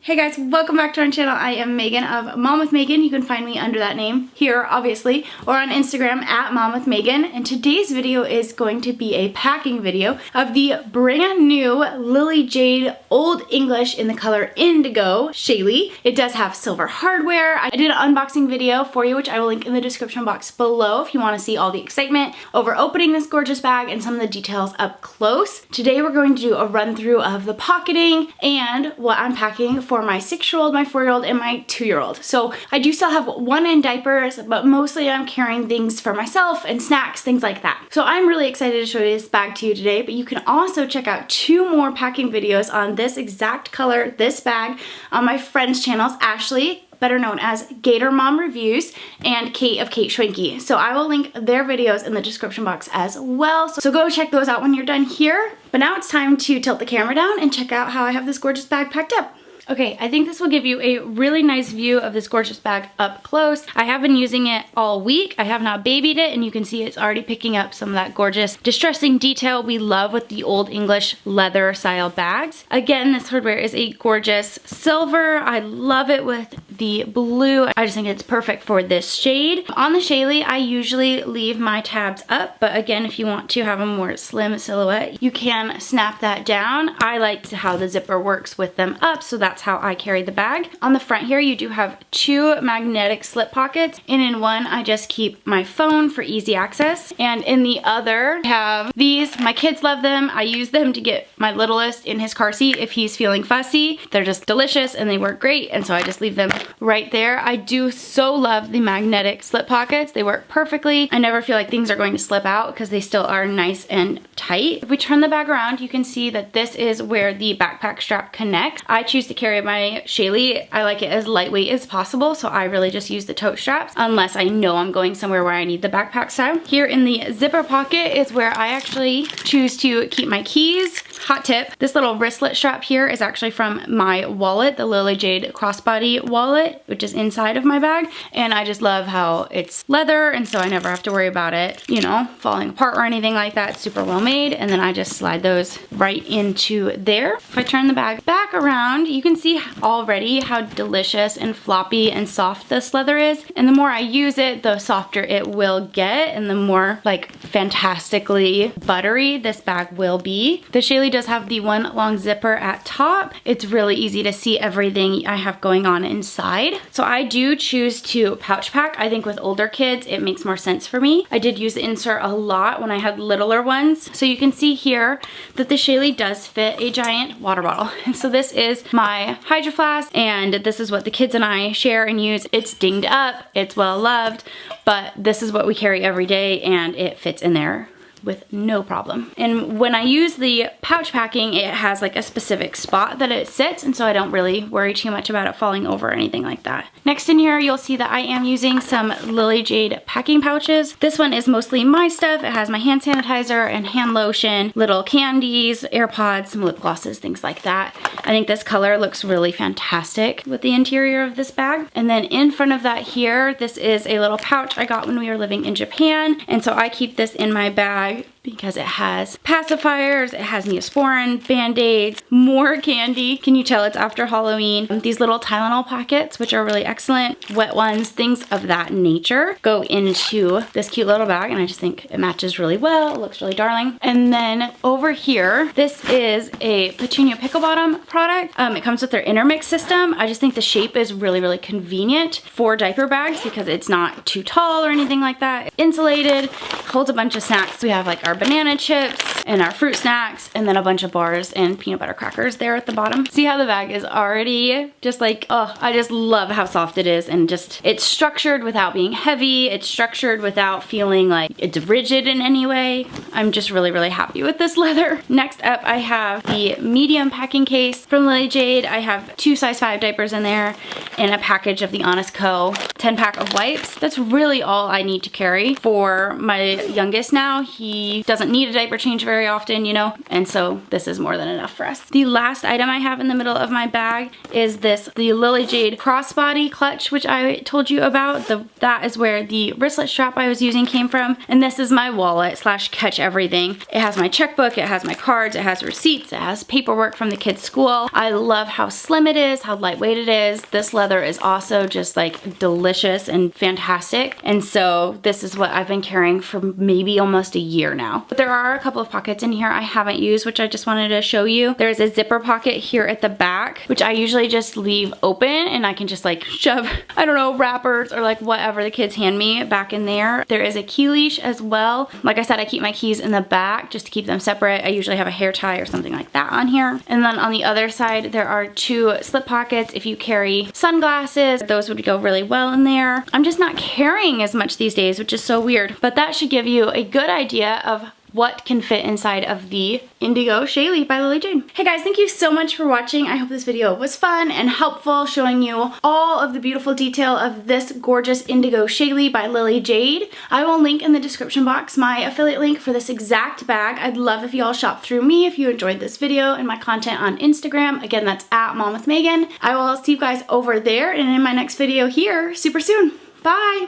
Hey guys, welcome back to our channel. I am Megan of Mom with Megan. You can find me under that name here, obviously, or on Instagram at Mom with Megan. And today's video is going to be a packing video of the brand new Lily Jade Old English in the color Indigo Shaylee. It does have silver hardware. I did an unboxing video for you, which I will link in the description box below if you want to see all the excitement over opening this gorgeous bag and some of the details up close. Today we're going to do a run through of the pocketing and what I'm packing for my 6-year-old, my 4-year-old, and my 2-year-old. So I do still have one in diapers, but mostly I'm carrying things for myself and snacks, things like that. So I'm really excited to show you this bag to you today, but you can also check out 2 more packing videos on this exact color, this bag, on my friends' channels, Ashley, better known as Gator Mom Reviews, and Kate of Kate Schwanke. So I will link their videos in the description box as well. So go check those out when you're done here. But now it's time to tilt the camera down and check out how I have this gorgeous bag packed up. Okay, I think this will give you a really nice view of this gorgeous bag up close. I have been using it all week. I have not babied it, and you can see it's already picking up some of that gorgeous distressing detail we love with the Old English leather style bags. Again, this hardware is a gorgeous silver. I love it with the blue. I just think it's perfect for this shade. On the Shaylee, I usually leave my tabs up, but again, if you want to have a more slim silhouette, you can snap that down. I like how the zipper works with them up, so that's how I carry the bag. On the front here, you do have 2 magnetic slip pockets, and in one, I just keep my phone for easy access, and in the other, I have these. My kids love them. I use them to get my littlest in his car seat if he's feeling fussy. They're just delicious and they work great, and so I just leave them right there. I do so love the magnetic slip pockets. They work perfectly. I never feel like things are going to slip out because they still are nice and tight. If we turn the bag around, you can see that this is where the backpack strap connects. I choose to carry my Shaylee. I like it as lightweight as possible, so I really just use the tote straps unless I know I'm going somewhere where I need the backpack style. Here in the zipper pocket is where I actually choose to keep my keys. Hot tip, this little wristlet strap here is actually from my wallet, the Lily Jade Crossbody wallet, which is inside of my bag, and I just love how it's leather, and so I never have to worry about it, you know, falling apart or anything like that. It's super well made, and then I just slide those right into there. If I turn the bag back around, you can see already how delicious and floppy and soft this leather is, and the more I use it, the softer it will get, and the more like fantastically buttery this bag will be. The Shaylee does have the one long zipper at top. It's really easy to see everything I have going on inside. So I do choose to pouch pack. I think with older kids, it makes more sense for me. I did use the insert a lot when I had littler ones. So you can see here that the Shaylee does fit a giant water bottle. And so this is my Hydro Flask, and this is what the kids and I share and use. It's dinged up, it's well loved, but this is what we carry every day, and it fits in there with no problem. And when I use the pouch packing, it has like a specific spot that it sits, and so I don't really worry too much about it falling over or anything like that. Next in here, you'll see that I am using some Lily Jade packing pouches. This one is mostly my stuff. It has my hand sanitizer and hand lotion, little candies, AirPods, some lip glosses, things like that. I think this color looks really fantastic with the interior of this bag. And then in front of that here, this is a little pouch I got when we were living in Japan, and so I keep this in my bag because it has pacifiers, it has Neosporin, Band-Aids, more candy. Can you tell it's after Halloween? These little Tylenol packets, which are really excellent, wet ones, things of that nature, go into this cute little bag, and I just think it matches really well. It looks really darling. And then over here, this is a Petunia Pickle Bottom product. It comes with their intermix system. I just think the shape is really, really convenient for diaper bags because it's not too tall or anything like that. Insulated, holds a bunch of snacks. We have like our banana chips and our fruit snacks, and then a bunch of bars and peanut butter crackers there at the bottom. See how the bag is already just like, oh, I just love how soft it is, and just it's structured without being heavy. It's structured without feeling like it's rigid in any way. I'm just really, really happy with this leather. Next up, I have the medium packing case from Lily Jade. I have 2 size 5 diapers in there and a package of the Honest Co. 10-pack of wipes. That's really all I need to carry for my youngest now. He doesn't need a diaper change very very often, you know, and so this is more than enough for us. The last item I have in the middle of my bag is the Lily Jade Crossbody clutch, which I told you about. That is where the wristlet strap I was using came from, and this is my wallet slash catch everything. It has my checkbook, it has my cards, it has receipts, it has paperwork from the kids' school. I love how slim it is, how lightweight it is. This leather is also just like delicious and fantastic, and so this is what I've been carrying for maybe almost a year now. But there are a couple of pockets in here I haven't used, which I just wanted to show you. There's a zipper pocket here at the back, which I usually just leave open, and I can just like shove, I don't know, wrappers or like whatever the kids hand me back in there. There is a key leash as well. Like I said, I keep my keys in the back just to keep them separate. I usually have a hair tie or something like that on here. And then on the other side, there are 2 slip pockets. If you carry sunglasses, those would go really well in there. I'm just not carrying as much these days, which is so weird, but that should give you a good idea of what can fit inside of the Indigo Shaylee by Lily Jade. Hey guys, thank you so much for watching. I hope this video was fun and helpful, showing you all of the beautiful detail of this gorgeous Indigo Shaylee by Lily Jade. I will link in the description box my affiliate link for this exact bag. I'd love if you all shop through me if you enjoyed this video and my content on Instagram. Again, that's at Mom with Megan. I will see you guys over there and in my next video here super soon. Bye!